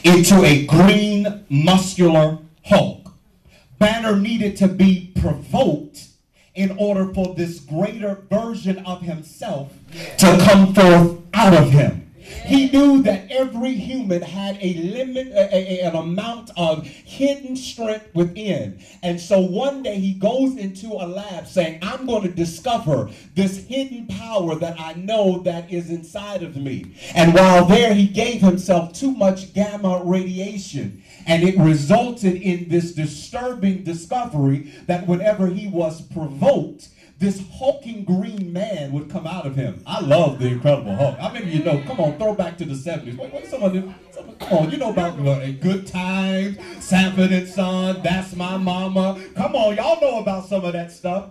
into a green, muscular Hulk. Banner needed to be provoked in order for this greater version of himself to come forth out of him. He knew that every human had a limit, an amount of hidden strength within. And so one day he goes into a lab saying, I'm going to discover this hidden power that I know that is inside of me. And while there, he gave himself too much gamma radiation. And it resulted in this disturbing discovery that whenever he was provoked, this hulking green man would come out of him. I love the Incredible Hulk. How many of you know? Come on, throw back to the 70s. Wait, some of them, come on, you know about Good Times, Sanford and Son, That's My Mama. Come on, y'all know about some of that stuff.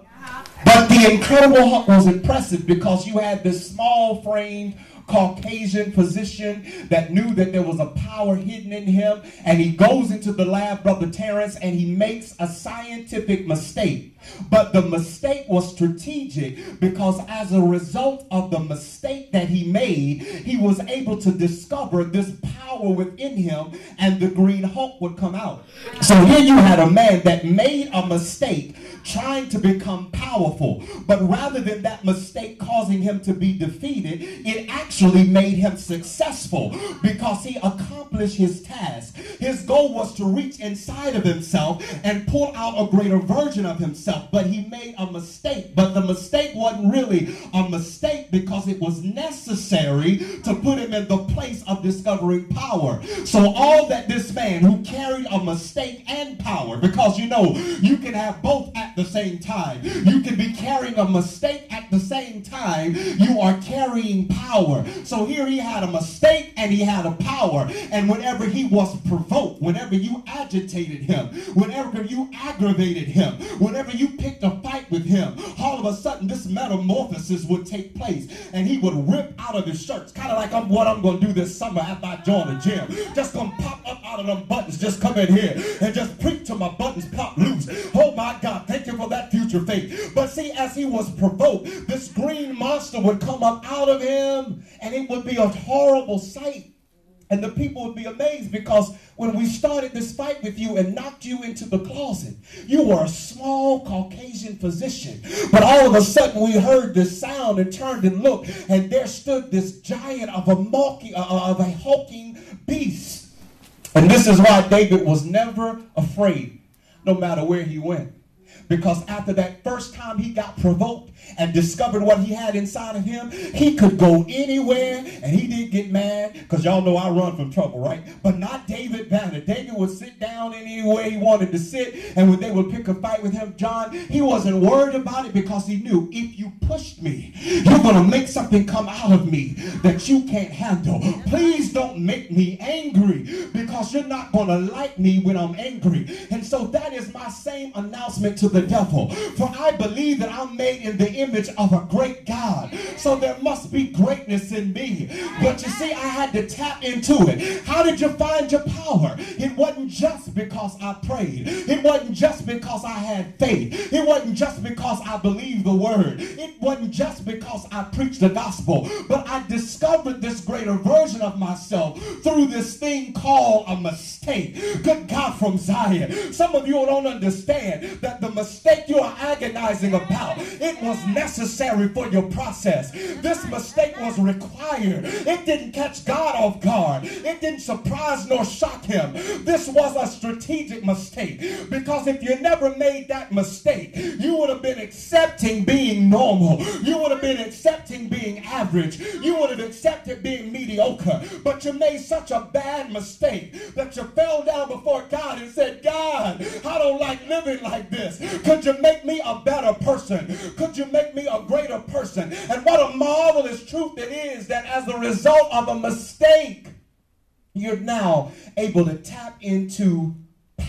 But the Incredible Hulk was impressive because you had this small framed Caucasian physician that knew that there was a power hidden in him, and he goes into the lab, Brother Terrence, and he makes a scientific mistake. But the mistake was strategic because as a result of the mistake that he made, he was able to discover this power within him, and the Green Hulk would come out. So here you had a man that made a mistake trying to become powerful, but rather than that mistake causing him to be defeated, it actually made him successful because he accomplished his task. His goal was to reach inside of himself and pull out a greater version of himself, but he made a mistake. But the mistake wasn't really a mistake because it was necessary to put him in the place of discovering power. So all that this man who carried a mistake and power, because you know, you can have both at the same time. You can be carrying a mistake at the same time you are carrying power. So here he had a mistake and he had a power. And whenever he was provoked, whenever you agitated him, whenever you aggravated him, whenever you picked a fight with him, all of a sudden this metamorphosis would take place and he would rip out of his shirts, kind of like what I'm going to do this summer after I join the gym. Just going to pop up out of them buttons, just come in here and just preach till my buttons pop loose. Oh my God, thank you for that future faith. But see, as he was provoked, this green monster would come up out of him and it would be a horrible sight. And the people would be amazed because when we started this fight with you and knocked you into the closet, you were a small Caucasian physician. But all of a sudden we heard this sound and turned and looked, and there stood this giant of a hulking beast. And this is why David was never afraid, no matter where he went. Because after that first time he got provoked and discovered what he had inside of him, he could go anywhere and he didn't get mad, because y'all know I run from trouble, right? But not David Banner. David would sit down anywhere he wanted to sit, and when they would pick a fight with him, John, he wasn't worried about it because he knew if you pushed me, you're going to make something come out of me that you can't handle. Please don't make me angry because you're not going to like me when I'm angry. And so that is my same announcement to the devil. For I believe that I'm made in the image of a great God. So there must be greatness in me. But you see, I had to tap into it. How did you find your power? It wasn't just because I prayed. It wasn't just because I had faith. It wasn't just because I believed the word. It wasn't just because I preached the gospel. But I discovered this greater version of myself through this thing called a mistake. Good God from Zion. Some of you don't understand that the mistake you are agonizing about, it was necessary for your process. This mistake was required. It didn't catch God off guard. It didn't surprise nor shock him. This was a strategic mistake, because if you never made that mistake, you would have been accepting being normal. You would have been accepting being average. You would have accepted being mediocre. But you made such a bad mistake that you fell down before God and said, God, I don't like living like this. Could you make me a better person? Could you make me a greater person? And what a marvelous truth it is that as a result of a mistake, you're now able to tap into power.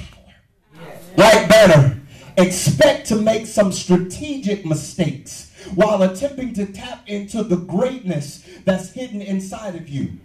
Like Banner, expect to make some strategic mistakes while attempting to tap into the greatness that's hidden inside of you.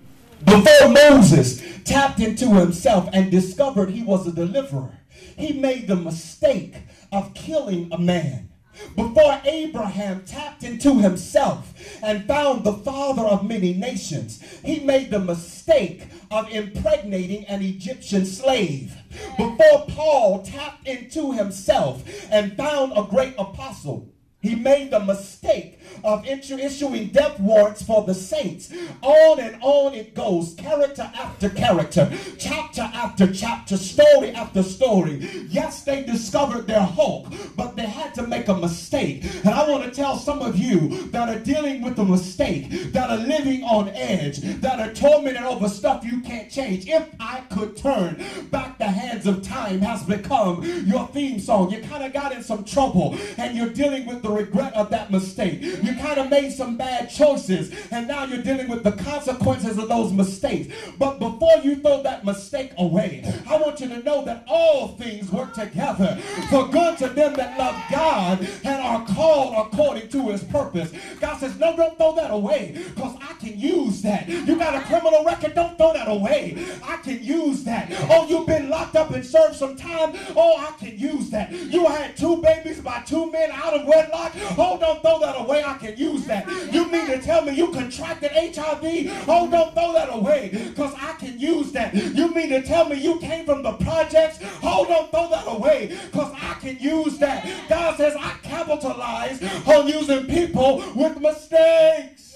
Before Moses tapped into himself and discovered he was a deliverer, he made the mistake of killing a man. Before Abraham tapped into himself and found the father of many nations, he made the mistake of impregnating an Egyptian slave. Before Paul tapped into himself and found a great apostle, he made the mistake of issuing death warrants for the saints. On and on it goes, character after character, chapter after chapter, story after story. Yes, they discovered their Hulk, but they had to make a mistake. And I want to tell some of you that are dealing with a mistake, that are living on edge, that are tormented over stuff you can't change. If I could turn back the hands of time has become your theme song. You kind of got in some trouble and you're dealing with the regret of that mistake. You kind of made some bad choices and now you're dealing with the consequences of those mistakes. But before you throw that mistake away, I want you to know that all things work together for good to them that love God and are called according to his purpose. God says, no, don't throw that away because I can use that. You got a criminal record, don't throw that away. I can use that. Oh, you've been locked up and served some time. Oh, I can use that. You had 2 babies by 2 men out of wedlock. Oh, don't throw that away. I can use that. You mean to tell me you contracted HIV? Oh, don't throw that away because I can use that. You mean to tell me you came from the projects? Oh, don't throw that away because I can use that. God says I capitalize on using people with mistakes.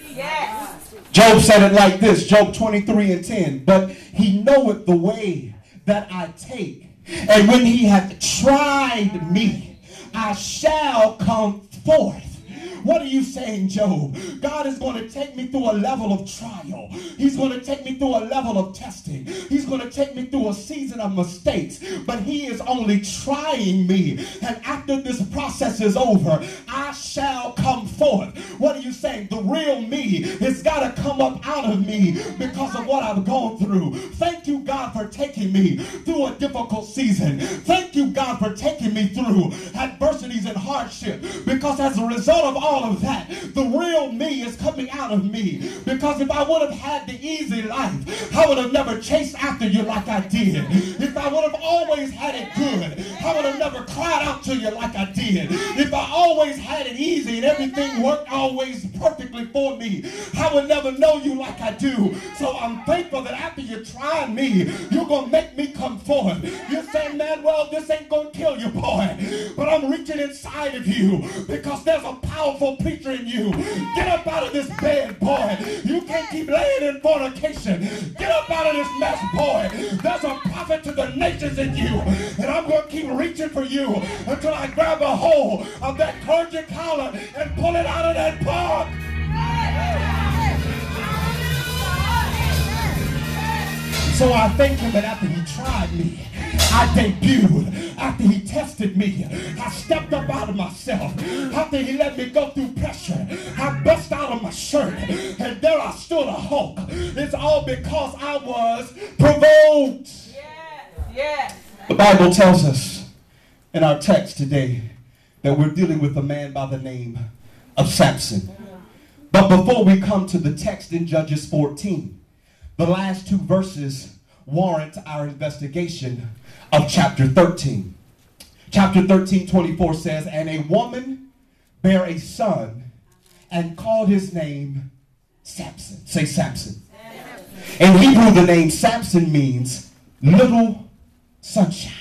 Yes. Job said it like this, Job 23:10. But he knoweth the way that I take, and when he hath tried me, I shall come forth. What are you saying, Job? God is going to take me through a level of trial. He's going to take me through a level of testing. He's going to take me through a season of mistakes. But he is only trying me. And after this process is over, I shall come forth. What are you saying? The real me has got to come up out of me because of what I've gone through. Thank you, God, for taking me through a difficult season. Thank you, God, for taking me through adversities and hardship. Because as a result of all of that, the real me is coming out of me. Because if I would have had the easy life, I would have never chased after you like I did. If I would have always had it good, I would have never cried out to you like I did. If I always had it easy and everything worked always perfectly for me, I would never know you like I do. So I'm thankful that after you tried me, you're going to make me come forth. You're saying, Manwell, this ain't going to kill you, boy. But I'm reaching inside of you because there's a powerful preacher in you. Get up out of this bed, boy. You can't keep laying in fornication. Get up out of this mess, boy. There's a prophet to the nations in you. And I'm going to keep reaching for you until I grab a hold of that clergy collar and pull it out of that pond. So I thank him that after he tried me, I debuted. After he tested me, I stepped up out of myself. After he let me go through pressure, I bust out of my shirt. And there I stood a Hulk. It's all because I was provoked. Yes. The Bible tells us in our text today that we're dealing with a man by the name of Samson. But before we come to the text in Judges 14, the last 2 verses warrant our investigation of chapter 13. Chapter 13:24 says, and a woman bare a son and called his name Samson. Say Samson. In Hebrew, the name Samson means little sunshine.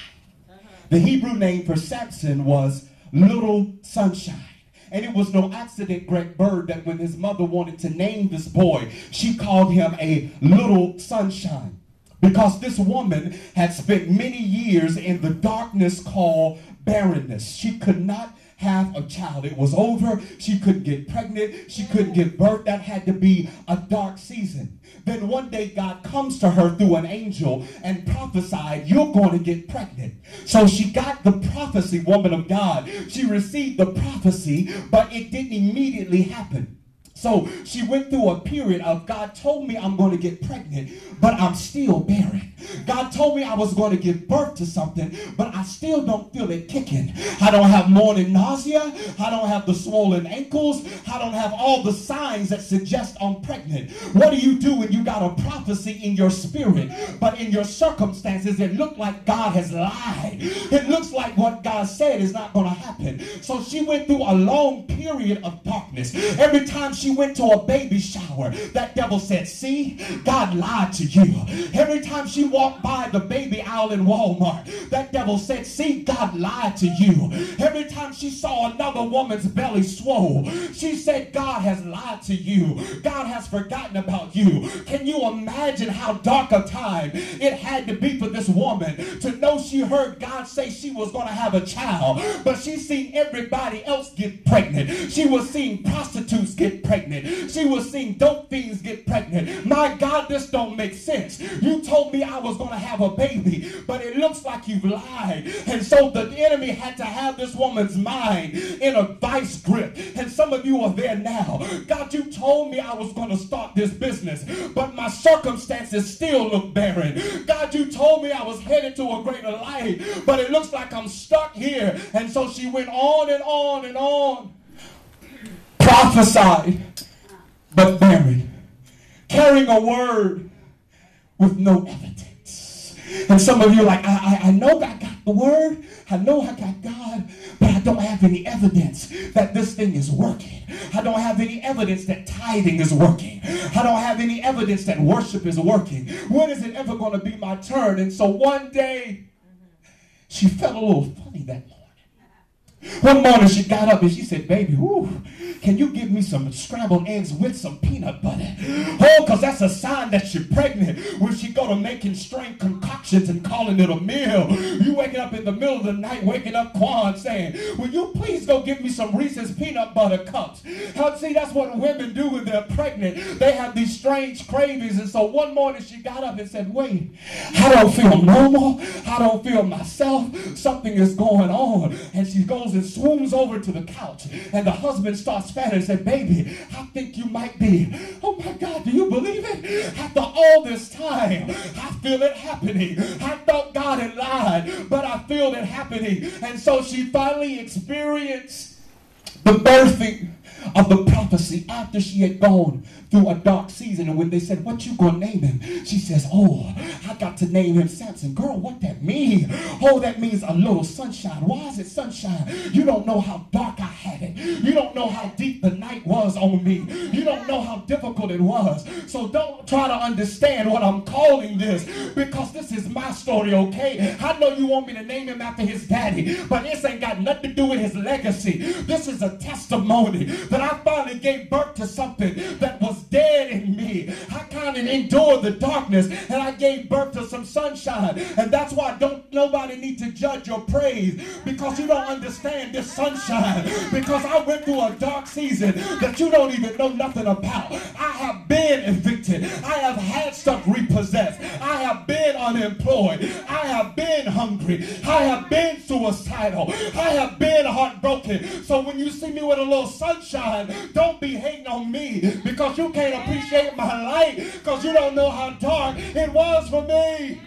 The Hebrew name for Samson was little sunshine. And it was no accident, Greg Bird, that when his mother wanted to name this boy, she called him a little sunshine. Because this woman had spent many years in the darkness called barrenness. She could not have a child. It was over. She couldn't get pregnant. She couldn't give birth. That had to be a dark season. Then one day God comes to her through an angel and prophesied, you're going to get pregnant. So she got the prophecy, woman of God. She received the prophecy, but it didn't immediately happen. So she went through a period of, God told me I'm going to get pregnant, but I'm still barren. God told me I was going to give birth to something, but I still don't feel it kicking. I don't have morning nausea. I don't have the swollen ankles. I don't have all the signs that suggest I'm pregnant. What do you do when you got a prophecy in your spirit, but in your circumstances it looked like God has lied? It looks like what God said is not going to happen. So she went through a long period of darkness. Every time she went to a baby shower, that devil said, see, God lied to you. Every time she walked by the baby aisle in Walmart, that devil said, see, God lied to you. Every time she saw another woman's belly swole, she said, God has lied to you. God has forgotten about you. Can you imagine how dark a time it had to be for this woman to know she heard God say she was going to have a child, but she seen everybody else get pregnant. She was seeing prostitutes get pregnant. She was seeing dope fiends get pregnant. My God, this don't make sense. You told me I was going to have a baby, but it looks like you've lied. And so the enemy had to have this woman's mind in a vice grip. And some of you are there now. God, you told me I was going to start this business, but my circumstances still look barren. God, you told me I was headed to a greater life, but it looks like I'm stuck here. And so she went on and on and on. Prophesied, but barren. Carrying a word with no evidence. And some of you are like, I know I got the word. I know I got God, but I don't have any evidence that this thing is working. I don't have any evidence that tithing is working. I don't have any evidence that worship is working. When is it ever going to be my turn? And so one day, she felt a little funny that morning. One morning she got up and she said, baby, whoo, can you give me some scrambled eggs with some peanut butter? Oh, because that's a sign that you're pregnant. When she go to making strange concoctions and calling it a meal, you waking up in the middle of the night, waking up Quan saying, will you please go give me some Reese's peanut butter cups? See, that's what women do when they're pregnant. They have these strange cravings. And so one morning she got up and said, wait, I don't feel normal. I don't feel myself. Something is going on. And she goes and swoons over to the couch. And the husband starts fanning and said, baby, I think you might be. Oh my God, do you believe it? After all this time, I feel it happening. I thought God had lied, but I feel it happening. And so she finally experienced the birthing of the prophecy after she had gone through a dark season. And when they said, what you gonna name him? She says, oh, I got to name him Samson. Girl, what that mean? Oh, that means a little sunshine. Why is it sunshine? You don't know how dark I had it. You don't know how deep the night was on me. You don't know how difficult it was. So don't try to understand what I'm calling this, because this is my story, okay? I know you want me to name him after his daddy, but this ain't got nothing to do with his legacy. This is a testimony that I finally gave birth to something that was dead in me. I kind of endured the darkness and I gave birth to some sunshine. And that's why nobody need to judge your praise, because you don't understand this sunshine, because I went through a dark season that you don't even know nothing about. I have been evicted. I have had stuff repossessed. I have been unemployed. I have been hungry. I have been suicidal. I have been heartbroken. So when you see me with a little sunshine, don't be hating on me, because you can't appreciate my light, because you don't know how dark it was for me.